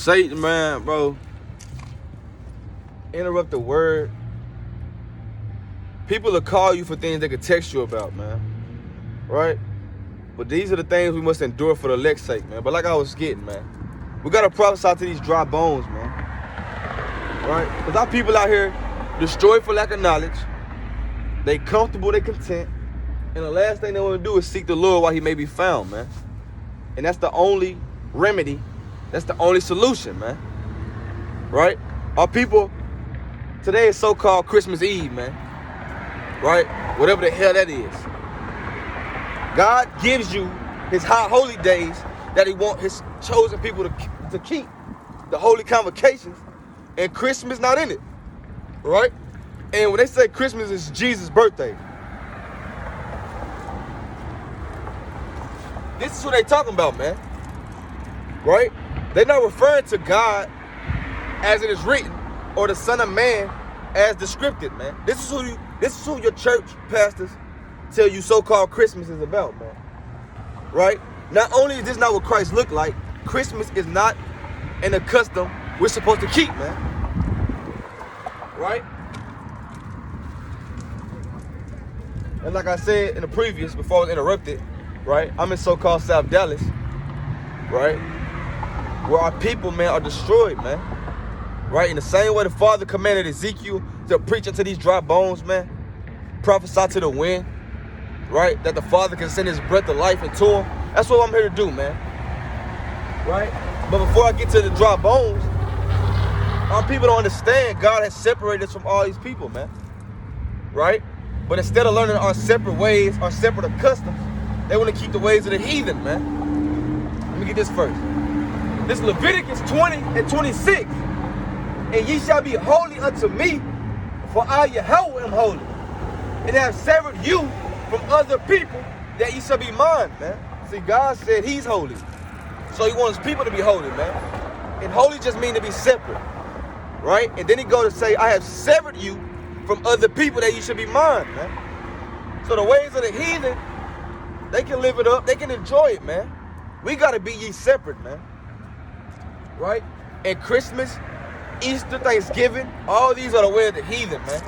Satan, man, bro, interrupt the word. People will call you for things they could text you about, man. Right? But these are the things we must endure for the elect's sake, man. But like I was getting, man, we got to prophesy to these dry bones, man. Right? Because our people out here destroyed for lack of knowledge. They comfortable, they content. And the last thing they want to do is seek the Lord while he may be found, man. And that's the only remedy. That's the only solution, man. Right? Our people, today is so-called Christmas Eve, man. Right? Whatever the hell that is. God gives you his high holy days that he wants his chosen people to keep. The holy convocations. And Christmas not in it. Right? And when they say Christmas is Jesus' birthday, this is what they talking about, man. Right? They're not referring to God as it is written or the Son of Man as descripted, man. This is who your church pastors tell you so-called Christmas is about, man. Right? Not only is this not what Christ looked like, Christmas is not a custom we're supposed to keep, man. Right? And like I said in the previous, before I was interrupted, right? I'm in so-called South Dallas, right? Where our people, man, are destroyed, man. Right? In the same way the Father commanded Ezekiel to preach unto these dry bones, man. Prophesy to the wind, right? That the Father can send his breath of life into them. That's what I'm here to do, man. Right? But before I get to the dry bones, our people don't understand God has separated us from all these people, man. Right? But instead of learning our separate ways, our separate customs, they want to keep the ways of the heathen, man. Let me get this first. This Leviticus 20 and 26. And ye shall be holy unto me, for I, Yahweh, am holy. And have severed you from other people, that ye shall be mine, man. See, God said he's holy. So he wants people to be holy, man. And holy just means to be separate. Right? And then he go to say, I have severed you from other people, that you should be mine, man. So the ways of the heathen, they can live it up. They can enjoy it, man. We got to be ye separate, man. Right? And Christmas, Easter, Thanksgiving, all these are the way of the heathen, man.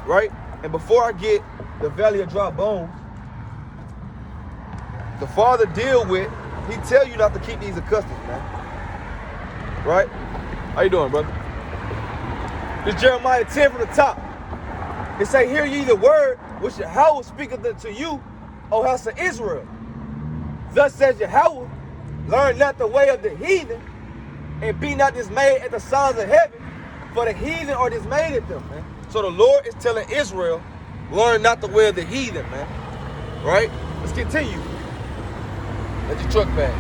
Right? And before I get the valley of dry bones, the Father deal with, he tell you not to keep these customs, man. Right? How you doing, brother? This Jeremiah 10 from the top. It say, hear ye the word which Yahweh speaketh unto you, O house of Israel. Thus says Yahweh, learn not the way of the heathen, and be not dismayed at the signs of heaven, for the heathen are dismayed at them, man. So the Lord is telling Israel, learn not the way of the heathen, man. Right? Let's continue. Let your truck back.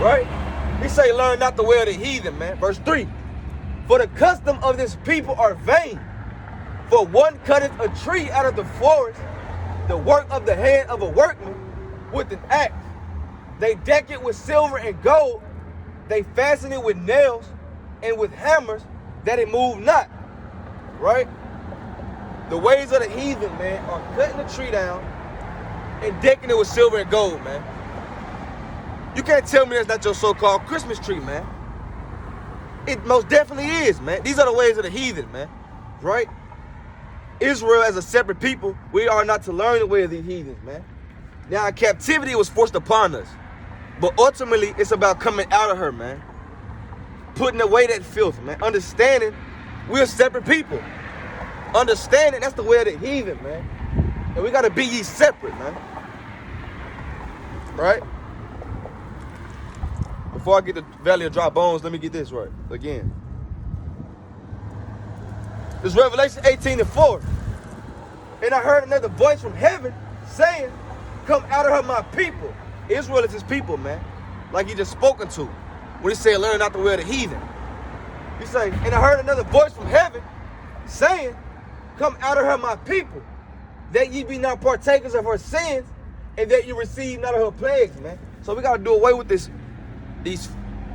Right? He say, learn not the way of the heathen, man. Verse 3. For the custom of this people are vain. For one cutteth a tree out of the forest, the work of the hand of a workman, with an axe. They deck it with silver and gold. They fasten it with nails and with hammers, that it move not. Right? The ways of the heathen, man, are cutting the tree down and decking it with silver and gold, man. You can't tell me that's not your so-called Christmas tree, man. It most definitely is, man. These are the ways of the heathen, man. Right? Israel as a separate people, we are not to learn the way of these heathens, man. Now, captivity was forced upon us. But ultimately, it's about coming out of her, man. Putting away that filth, man. Understanding we're separate people. Understanding that's the way of the heathen, man. And we got to be ye separate, man. Right? Before I get the valley of dry bones, let me get this right again. This Revelation 18 and 4. And I heard another voice from heaven saying, come out of her, my people. Israel is his people, man. Like he just spoken to. When he said, learn not the way of the heathen. He say, and I heard another voice from heaven saying, come out of her, my people, that ye be not partakers of her sins, and that you receive not of her plagues, man. So we got to do away with these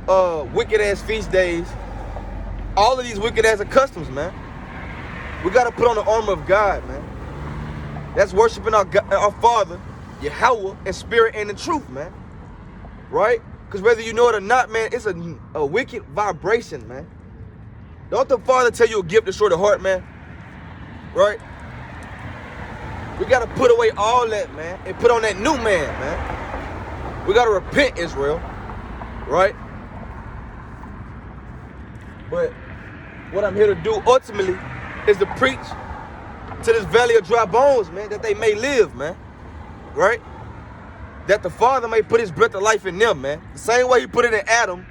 wicked-ass feast days. All of these wicked-ass customs, man. We got to put on the armor of God, man. That's worshiping our Father, Yahweh, in spirit and in truth, man. Right? Because whether you know it or not, man, it's a wicked vibration, man. Don't the Father tell you a gift destroy the heart, man? Right? We got to put away all that, man, and put on that new man. We got to repent, Israel. Right? But what I'm here to do ultimately is to preach to this valley of dry bones, man, that they may live, man. Right? That the Father may put his breath of life in them, man. The same way he put it in Adam,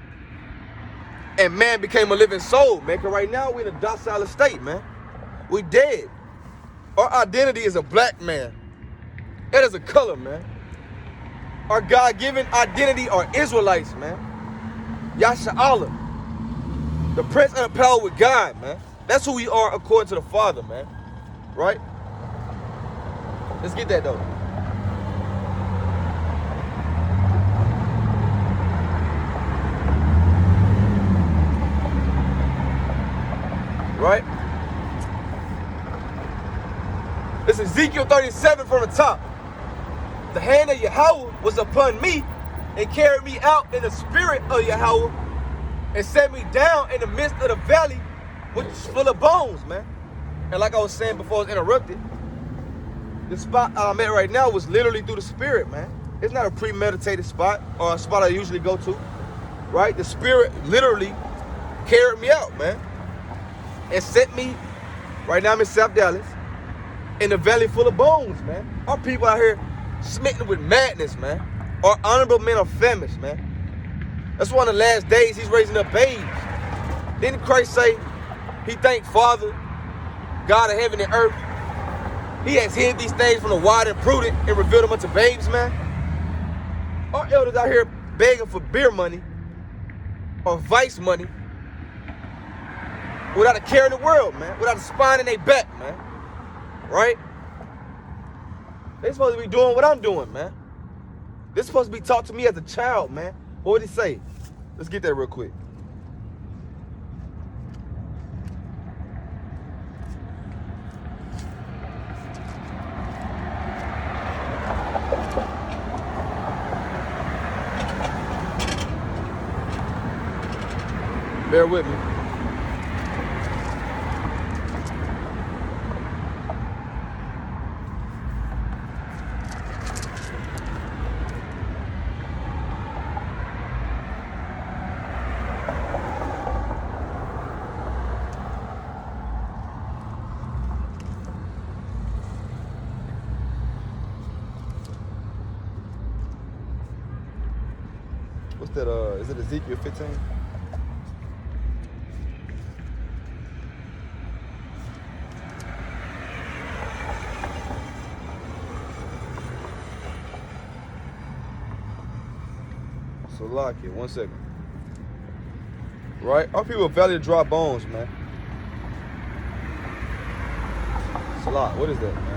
and man became a living soul, man. Because right now we're in a docile state, man. We dead. Our identity is a black man. It is a color, man. Our God-given identity are Israelites, man. Yasha Allah. The prince of the power with God, man. That's who we are according to the Father, man. Right? Let's get that, though. Right? It's Ezekiel 37 from the top. The hand of Yahweh was upon me and carried me out in the spirit of Yahweh and set me down in the midst of the valley, which is full of bones, man. And like I was saying before I was interrupted, the spot I'm at right now was literally through the spirit, man. It's not a premeditated spot or a spot I usually go to, right? The spirit literally carried me out, man. And set me, right now I'm in South Dallas, in a valley full of bones, man. Our people out here smitten with madness, man. Our honorable men are famished, man. That's why in the last days he's raising up babes. Didn't Christ say he thanked Father, God of heaven and earth? He has hid these things from the wise and prudent and revealed them unto babes, man. Our elders out here begging for beer money or vice money without a care in the world, man. Without a spine in their back, man. Right? They supposed to be doing what I'm doing, man. This supposed to be taught to me as a child, man. What would he say? Let's get that real quick. Bear with me. What's that, is it Ezekiel 15? So lock it, 1 second. Right? Our people are valley of dry bones, man. Salat, what is that, man?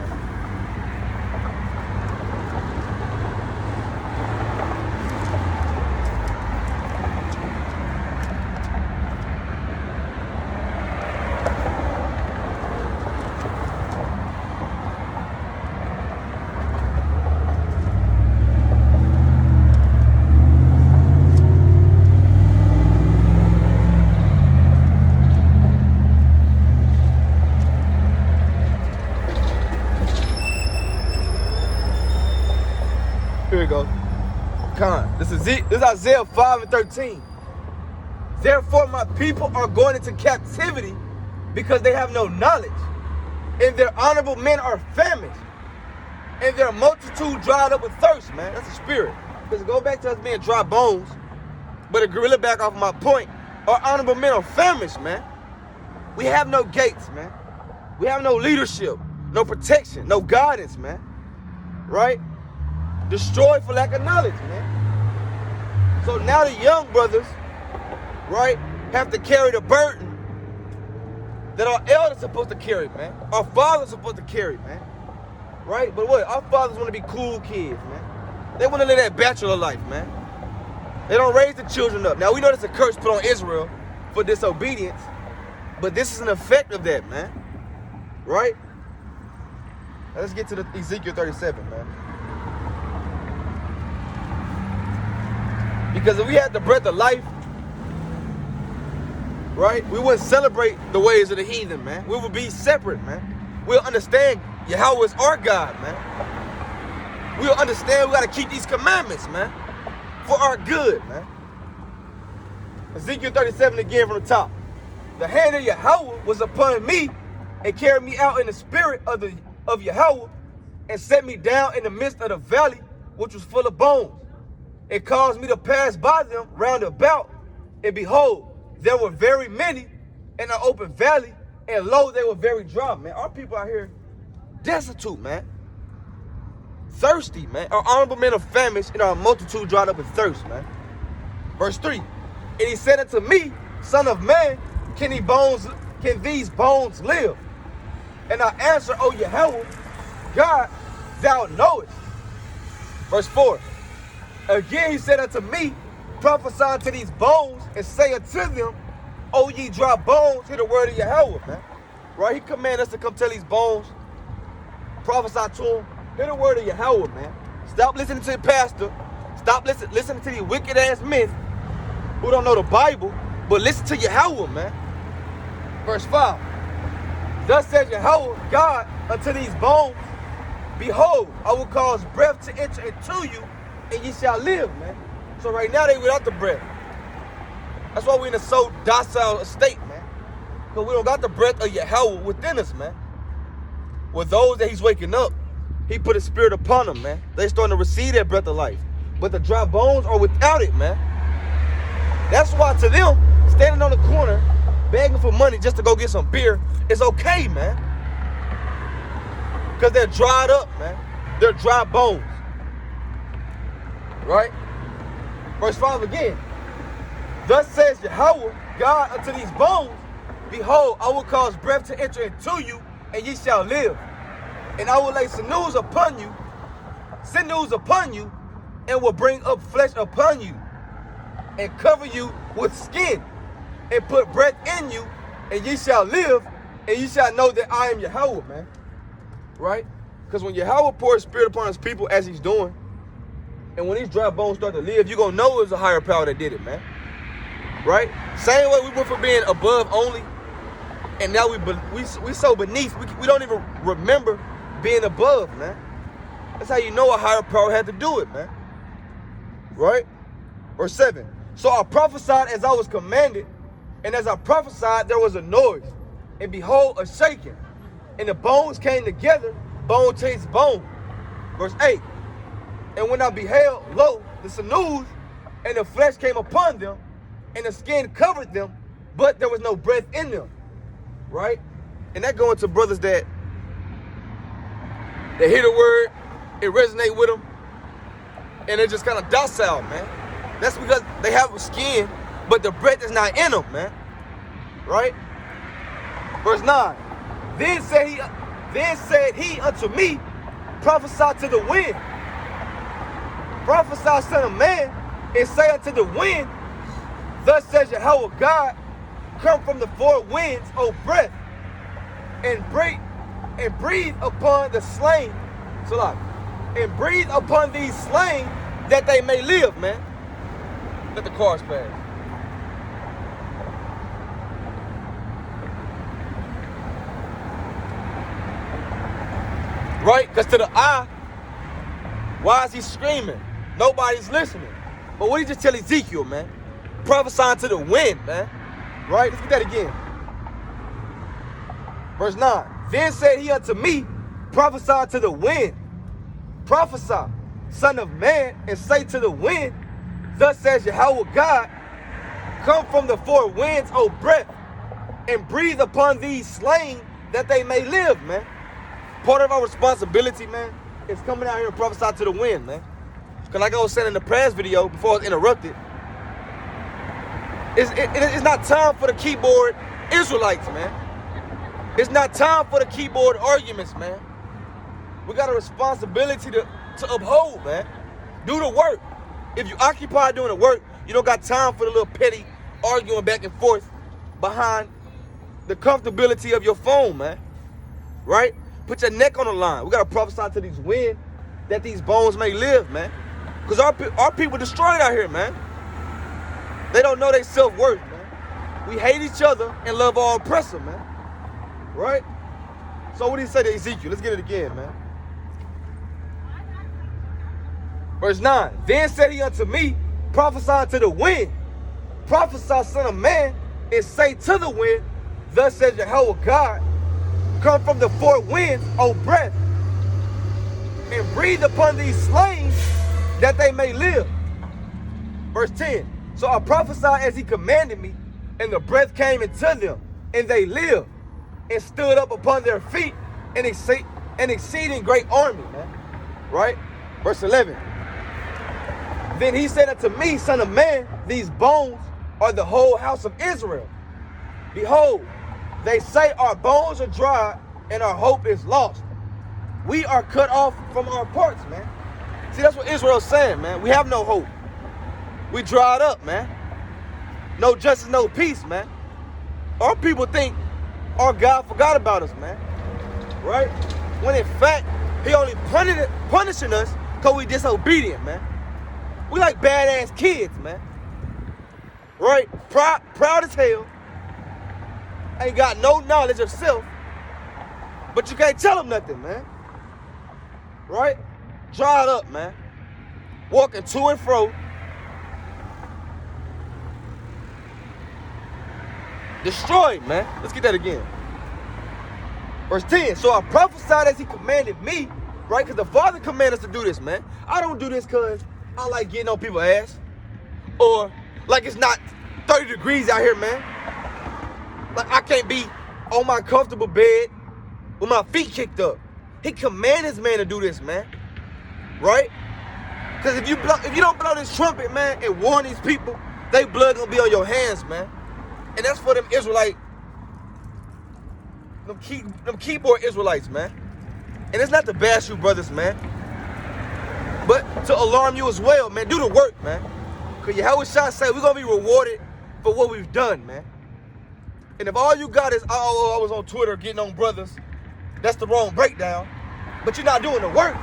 Here we go. This is Isaiah 5:13. Therefore my people are going into captivity because they have no knowledge, and their honorable men are famished, and their multitude dried up with thirst, man. That's the spirit. Because go back to us being dry bones, but a gorilla back off my point. Our honorable men are famished, man. We have no gates, man. We have no leadership, no protection, no guidance, man. Right? Destroyed for lack of knowledge, man. So now the young brothers, right, have to carry the burden that our elders are supposed to carry, man. Our fathers are supposed to carry, man. Right? But what? Our fathers want to be cool kids, man. They want to live that bachelor life, man. They don't raise the children up. Now, we know there's a curse put on Israel for disobedience, but this is an effect of that, man. Right? Now, let's get to the Ezekiel 37, man. Because if we had the breath of life, right, we wouldn't celebrate the ways of the heathen, man. We would be separate, man. We'll understand Yahweh is our God, man. We'll understand we got to keep these commandments, man, for our good, man. Ezekiel 37 again from the top. The hand of Yahweh was upon me and carried me out in the spirit of Yahweh and set me down in the midst of the valley, which was full of bones. It caused me to pass by them round about, and behold, there were very many in an open valley, and lo, they were very dry, man. Our people out here destitute, man. Thirsty, man. Our honorable men of famished, and our multitude dried up in thirst, man. Verse 3. And he said unto me, Son of man, can these bones live? And I answer, O Yahweh, God, thou knowest. Verse 4. Again he said unto me, prophesy unto these bones, and say unto them, O ye dry bones, hear the word of Yahweh, man. Right? He commanded us to come tell these bones, prophesy to them, hear the word of Yahweh, man. Stop listening to the pastor. Stop listening to these wicked ass men who don't know the Bible, but listen to Yahweh, man. Verse 5. Thus says Yahweh, God, unto these bones, behold, I will cause breath to enter into you, and ye shall live, man. So right now they without the breath. That's why we're in a so docile state, man. Because we don't got the breath of Yahweh within us, man. With those that he's waking up, he put his spirit upon them, man. They starting to receive that breath of life. But the dry bones are without it, man. That's why to them, standing on the corner, begging for money just to go get some beer, is okay, man. Because they're dried up, man. They're dry bones. Right? Verse 5 again. Thus says Yahweh, God, unto these bones, behold, I will cause breath to enter into you, and ye shall live. And I will lay sinews upon you, and will bring up flesh upon you, and cover you with skin, and put breath in you, and ye shall live, and ye shall know that I am Yahweh, man. Right? Because when Yahweh pours spirit upon his people as he's doing, and when these dry bones start to live, you're going to know it was a higher power that did it, man. Right? Same way we went from being above only, and now we so beneath, we don't even remember being above, man. That's how you know a higher power had to do it, man. Right? Verse 7. So I prophesied as I was commanded, and as I prophesied, there was a noise, and behold, a shaking, and the bones came together, bone to its bone. Verse 8. And when I beheld, lo, the sinews and the flesh came upon them, and the skin covered them, but there was no breath in them. Right? And that going to brothers that they hear the word, it resonates with them, and they're just kind of docile, man. That's because they have a skin, but the breath is not in them, man. Right? Verse 9. Then said he unto me, prophesy to the wind. Prophesy, son of man, and say unto the wind, thus says Yahweh God, come from the four winds, O breath, and breathe upon the slain. So like, and breathe upon these slain that they may live, man. Let the cars pass. Right? Because to the eye, why is he screaming? Nobody's listening. But what did he just tell Ezekiel, man? Prophesying to the wind, man. Right? Let's get that again. Verse 9. Then said he unto me, prophesy to the wind. Prophesy, son of man, and say to the wind, thus says Yahweh God, come from the four winds, O breath, and breathe upon these slain that they may live, man. Part of our responsibility, man, is coming out here and prophesy to the wind, man. Because like I was saying in the past video before I was interrupted, it's not time for the keyboard Israelites, man. It's not time for the keyboard arguments, man. We got a responsibility to uphold, man. Do the work. If you occupy doing the work, you don't got time for the little petty arguing back and forth behind the comfortability of your phone, man. Right? Put your neck on the line. We got to prophesy to these wind that these bones may live, man. Because our people destroyed out here, man. They don't know their self-worth, man. We hate each other and love our oppressor, man. Right? So what did he say to Ezekiel? Let's get it again, man. Verse 9. Then said he unto me, prophesy to the wind. Prophesy, son of man, and say to the wind, thus says Jehovah God, come from the four winds, O breath, and breathe upon these slain that they may live. Verse 10. So I prophesied as he commanded me, and the breath came into them, and they lived, and stood up upon their feet, an exceeding great army, man. Right? Verse 11. Then he said unto me, son of man, these bones are the whole house of Israel. Behold, they say our bones are dry, and our hope is lost. We are cut off from our parts, man. See, that's what Israel's saying, man. We have no hope. We dried up, man. No justice, no peace, man. Our people think our God forgot about us, man. Right? When in fact, he only punishing us because we disobedient, man. We like badass kids, man. Right? Proud as hell. Ain't got no knowledge of self. But you can't tell them nothing, man. Right? Dried up, man. Walking to and fro. Destroyed, man. Let's get that again. Verse 10. So I prophesied as he commanded me, right? Because the Father commanded us to do this, man. I don't do this because I like getting on people's ass. Or like it's not 30 degrees out here, man. Like I can't be on my comfortable bed with my feet kicked up. He commanded his man to do this, man. Right? Because if you don't blow this trumpet, man, and warn these people, they blood gonna be on your hands, man. And that's for them Israelite, them keyboard Israelites, man. And it's not to bash you brothers, man, but to alarm you as well, man. Do the work, man. Because Yahweh Shah said we're going to be rewarded for what we've done, man. And if all you got is, oh, I was on Twitter getting on brothers, that's the wrong breakdown. But you're not doing the work.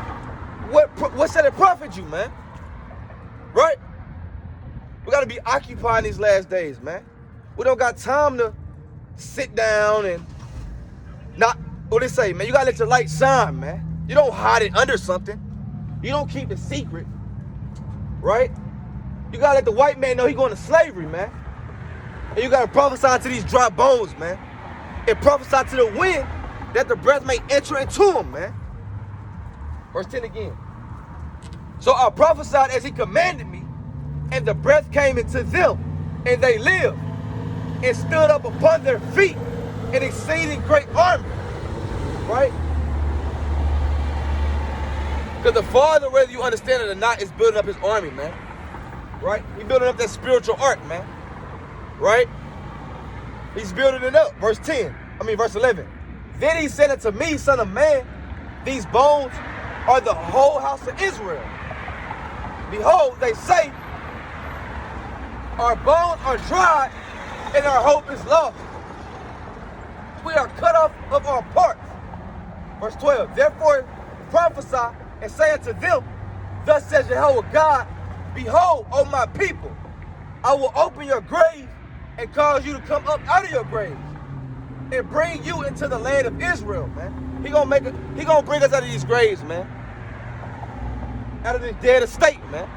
What should it profit you, man? Right? We got to be occupying these last days, man. We don't got time to sit down and not, what they say, man, you got to let your light shine, man. You don't hide it under something. You don't keep the secret, right? You got to let the white man know he's going to slavery, man. And you got to prophesy to these dry bones, man. And prophesy to the wind that the breath may enter into them, man. Verse 10 again. So I prophesied as he commanded me, and the breath came into them, and they lived, and stood up upon their feet, an exceeding great army. Right? Because the Father, whether you understand it or not, is building up his army, man. Right? He's building up that spiritual ark, man. Right? He's building it up. Verse 11. Then he said unto me, son of man, these bones are the whole house of Israel. Behold, they say, our bones are dried, and our hope is lost. We are cut off of our parts. Verse 12. Therefore prophesy and say unto them, thus says Jehovah God, behold, O my people, I will open your graves and cause you to come up out of your graves and bring you into the land of Israel, man. He gonna bring us out of these graves, man. Out of this dead estate, man.